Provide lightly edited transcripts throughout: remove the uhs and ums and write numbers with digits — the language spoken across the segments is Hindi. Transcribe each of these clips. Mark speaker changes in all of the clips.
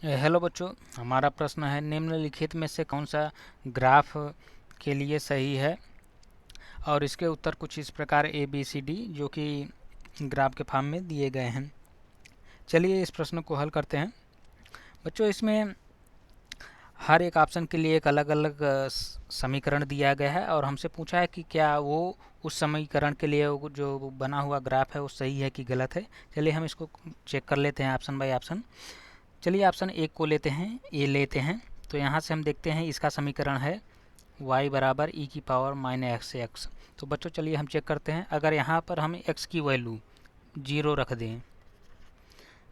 Speaker 1: हेलो बच्चों, हमारा प्रश्न है निम्नलिखित में से कौन सा ग्राफ के लिए सही है। और इसके उत्तर कुछ इस प्रकार ए बी सी डी जो कि ग्राफ के फॉर्म में दिए गए हैं। चलिए इस प्रश्न को हल करते हैं। बच्चों, इसमें हर एक ऑप्शन के लिए एक अलग अलग समीकरण दिया गया है और हमसे पूछा है कि क्या वो उस समीकरण के लिए जो बना हुआ ग्राफ है वो सही है कि गलत है। चलिए हम इसको चेक कर लेते हैं ऑप्शन बाय ऑप्शन। चलिए ऑप्शन एक को लेते हैं, ए लेते हैं। तो यहाँ से हम देखते हैं इसका समीकरण है y बराबर e की पावर माइनस एक्स। तो बच्चों चलिए हम चेक करते हैं। अगर यहाँ पर हम x की वैल्यू 0 रख दें,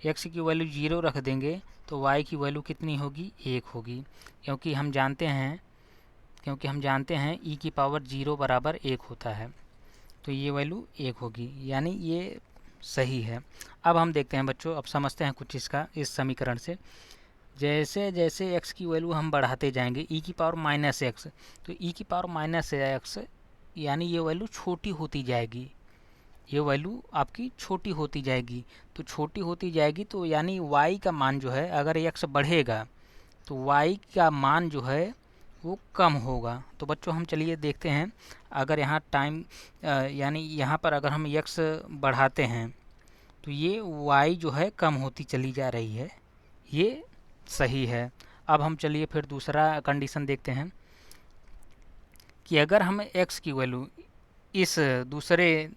Speaker 1: x की वैल्यू 0 रख देंगे तो y की वैल्यू कितनी होगी, 1 होगी। क्योंकि हम जानते हैं e की पावर 0 बराबर 1 होता है, तो ये वैल्यू 1 होगी, यानी ये सही है। अब हम देखते हैं बच्चों, अब समझते हैं कुछ इसका इस समीकरण से। जैसे जैसे x की वैल्यू हम बढ़ाते जाएंगे e की पावर माइनस एक्स, तो e की पावर माइनस एक्स यानी ये वैल्यू छोटी होती जाएगी, ये वैल्यू आपकी छोटी होती जाएगी। तो छोटी होती जाएगी तो यानी y का मान जो है, अगर x बढ़ेगा तो y का मान जो है वो कम होगा। तो बच्चों हम चलिए देखते हैं, अगर यहाँ टाइम यानी यहाँ पर अगर हम x बढ़ाते हैं तो ये y जो है कम होती चली जा रही है, ये सही है। अब हम चलिए फिर दूसरा कंडीशन देखते हैं कि अगर हम x की वैल्यू इस दूसरे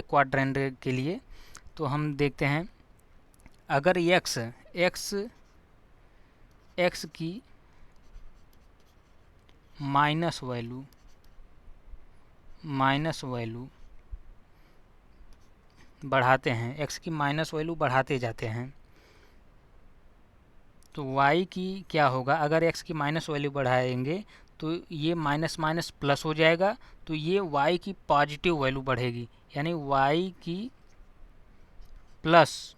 Speaker 1: क्वाड्रेंट के लिए, तो हम देखते हैं अगर x की माइनस वैल्यू बढ़ाते हैं, x की माइनस वैल्यू बढ़ाते जाते हैं, तो y की क्या होगा। अगर x की माइनस वैल्यू बढ़ाएंगे तो ये माइनस माइनस प्लस हो जाएगा, तो ये y की पॉजिटिव वैल्यू बढ़ेगी, यानी y की प्लस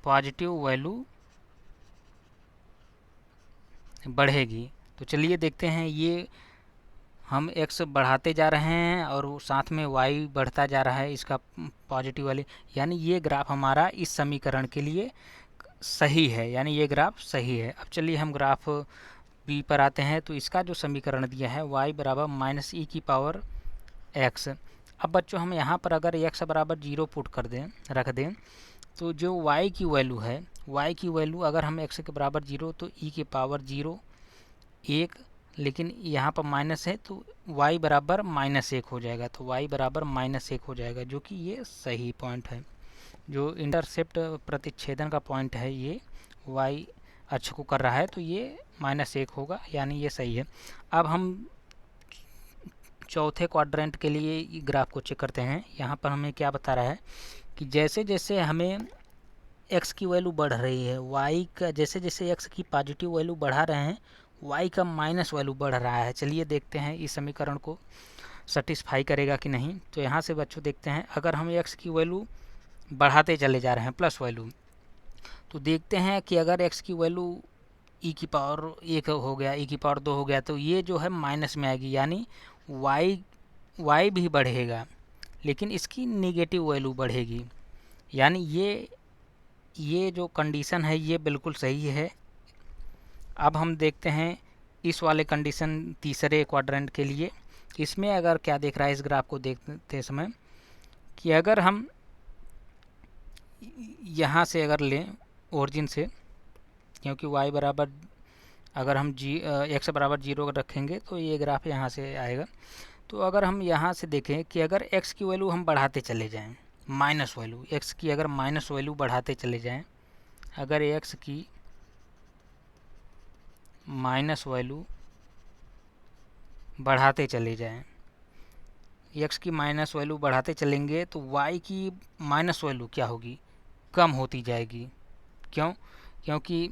Speaker 1: पॉजिटिव वैल्यू बढ़ेगी। तो चलिए देखते हैं, ये हम x बढ़ाते जा रहे हैं और साथ में y बढ़ता जा रहा है, इसका पॉजिटिव वाली, यानी ये ग्राफ हमारा इस समीकरण के लिए सही है, यानी ये ग्राफ सही है। अब चलिए हम ग्राफ बी पर आते हैं। तो इसका जो समीकरण दिया है y बराबर माइनस ई की पावर x। अब बच्चों हम यहाँ पर अगर x बराबर 0 पुट कर दें, रख दें, तो जो y की वैल्यू है, y की वैल्यू अगर हम x के बराबर 0 तो e की पावर 0 1, लेकिन यहाँ पर माइनस है तो y बराबर माइनस 1 हो जाएगा, तो y बराबर माइनस 1 हो जाएगा, जो कि ये सही पॉइंट है। जो इंटरसेप्ट प्रतिच्छेदन का पॉइंट है ये y अक्ष को कर रहा है, तो ये माइनस 1 होगा, यानी ये सही है। अब हम चौथे क्वाड्रेंट के लिए ग्राफ को चेक करते हैं। यहाँ पर हमें क्या बता रहा है कि जैसे जैसे हमें x की वैल्यू बढ़ रही है, y का जैसे जैसे x की पॉजिटिव वैल्यू बढ़ा रहे हैं, y का माइनस वैल्यू बढ़ रहा है। चलिए देखते हैं इस समीकरण को सेटिस्फाई करेगा कि नहीं। तो यहाँ से बच्चों देखते हैं, अगर हम x की वैल्यू बढ़ाते चले जा रहे हैं प्लस वैल्यू, तो देखते हैं कि अगर x की वैल्यू e की पावर 1 हो गया, e की पावर 2 हो गया, तो ये जो है माइनस में आएगी, यानी y भी बढ़ेगा लेकिन इसकी नेगेटिव वैल्यू बढ़ेगी, यानी ये जो कंडीशन है ये बिल्कुल सही है। अब हम देखते हैं इस वाले कंडीशन तीसरे क्वाड्रेंट के लिए। इसमें अगर क्या देख रहा है इस ग्राफ को देखते समय कि अगर हम यहाँ से अगर लें ओरिजिन से, क्योंकि y बराबर अगर हम x बराबर 0 रखेंगे तो ये ग्राफ यहाँ से आएगा। तो अगर हम यहाँ से देखें कि अगर x की वैल्यू हम बढ़ाते चले जाएं, माइनस वैल्यू x की अगर माइनस वैल्यू बढ़ाते चले जाएं, अगर x की माइनस वैल्यू बढ़ाते चले जाएं, x की माइनस वैल्यू बढ़ाते चलेंगे तो y की माइनस वैल्यू क्या होगी, कम होती जाएगी। क्यों? क्योंकि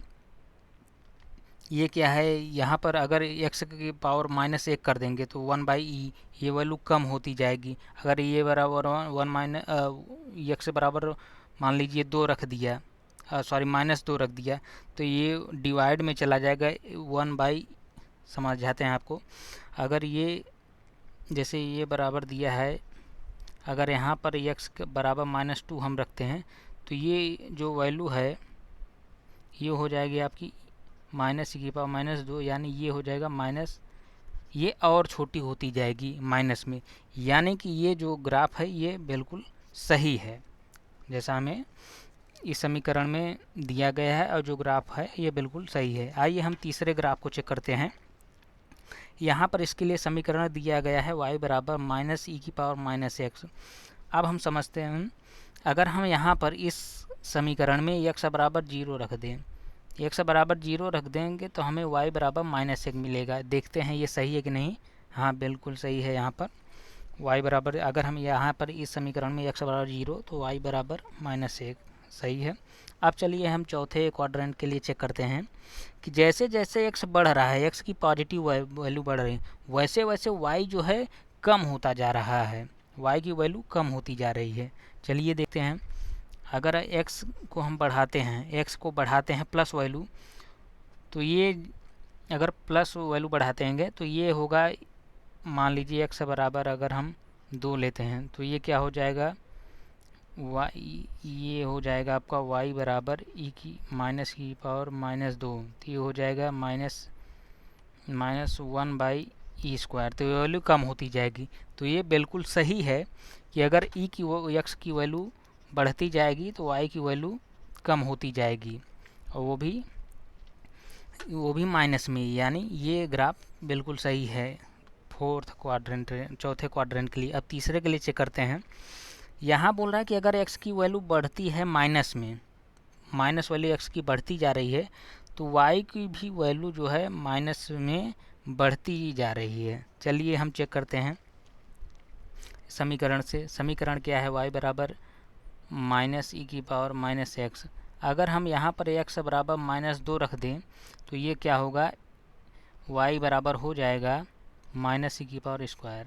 Speaker 1: ये क्या है, यहाँ पर अगर x की पावर माइनस 1 कर देंगे तो 1/e ये वैल्यू कम होती जाएगी। अगर ये बराबर x बराबर मान लीजिए 2 रख दिया, सॉरी माइनस 2 रख दिया, तो ये डिवाइड में चला जाएगा 1/, समझाते हैं आपको। अगर ये जैसे ये बराबर दिया है, अगर यहाँ पर x बराबर -2 हम रखते हैं तो ये जो वैल्यू है ये हो जाएगी आपकी -e⁻², यानी ये हो जाएगा माइनस, ये और छोटी होती जाएगी माइनस में, यानी कि ये जो ग्राफ है ये बिल्कुल सही है जैसा हमें इस समीकरण में दिया गया है, और जो ग्राफ है ये बिल्कुल सही है। आइए हम तीसरे ग्राफ को चेक करते हैं। यहाँ पर इसके लिए समीकरण दिया गया है y बराबर -e⁻−x। अब हम समझते हैं, अगर हम यहाँ पर इस समीकरण में x बराबर 0 रख दें, x बराबर 0 रख देंगे तो हमें y बराबर -1 मिलेगा। देखते हैं ये सही है कि नहीं। हाँ, बिल्कुल सही है। यहाँ पर y बराबर, अगर हम यहाँ पर इस समीकरण में x बराबर 0 तो y बराबर -1 सही है। अब चलिए हम चौथे क्वाड्रेंट के लिए चेक करते हैं कि जैसे जैसे x बढ़ रहा है, x की पॉजिटिव वैल्यू बढ़ रही है, वैसे वैसे y जो है कम होता जा रहा है, y की वैल्यू कम होती जा रही है। चलिए देखते हैं, अगर x को हम बढ़ाते हैं, x को बढ़ाते हैं प्लस वैल्यू, तो ये अगर प्लस वैल्यू बढ़ाते हैं तो ये होगा, मान लीजिए x बराबर अगर हम 2 लेते हैं तो ये क्या हो जाएगा, ये हो जाएगा आपका y बराबर -e⁻², तो ये हो जाएगा -1/e², तो ये वैल्यू कम होती जाएगी। तो ये बिल्कुल सही है कि अगर x की वैल्यू बढ़ती जाएगी तो y की वैल्यू कम होती जाएगी, और वो भी माइनस में, यानी ये ग्राफ बिल्कुल सही है चौथे क्वाड्रेंट के लिए। अब तीसरे के लिए चेक करते हैं। यहाँ बोल रहा है कि अगर x की वैल्यू बढ़ती है माइनस में, माइनस वैल्यू x की बढ़ती जा रही है, तो y की भी वैल्यू जो है माइनस में बढ़ती जा रही है। चलिए हम चेक करते हैं समीकरण से। समीकरण क्या है, y बराबर -e⁻−x। अगर हम यहाँ पर x बराबर -2 रख दें तो ये क्या होगा, y बराबर हो जाएगा -e²,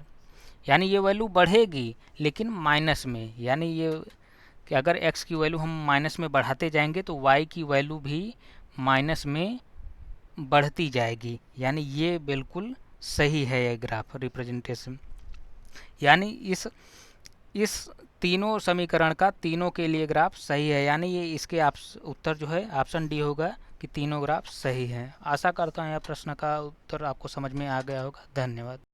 Speaker 1: यानी ये वैल्यू बढ़ेगी लेकिन माइनस में, यानी ये कि अगर x की वैल्यू हम माइनस में बढ़ाते जाएंगे तो y की वैल्यू भी माइनस में बढ़ती जाएगी, यानी ये बिल्कुल सही है ये ग्राफ रिप्रेजेंटेशन। यानी इस तीनों समीकरण का तीनों के लिए ग्राफ सही है, यानी ये इसके उत्तर जो है ऑप्शन डी होगा कि तीनों ग्राफ सही हैं। आशा करता हूँ यह प्रश्न का उत्तर आपको समझ में आ गया होगा। धन्यवाद।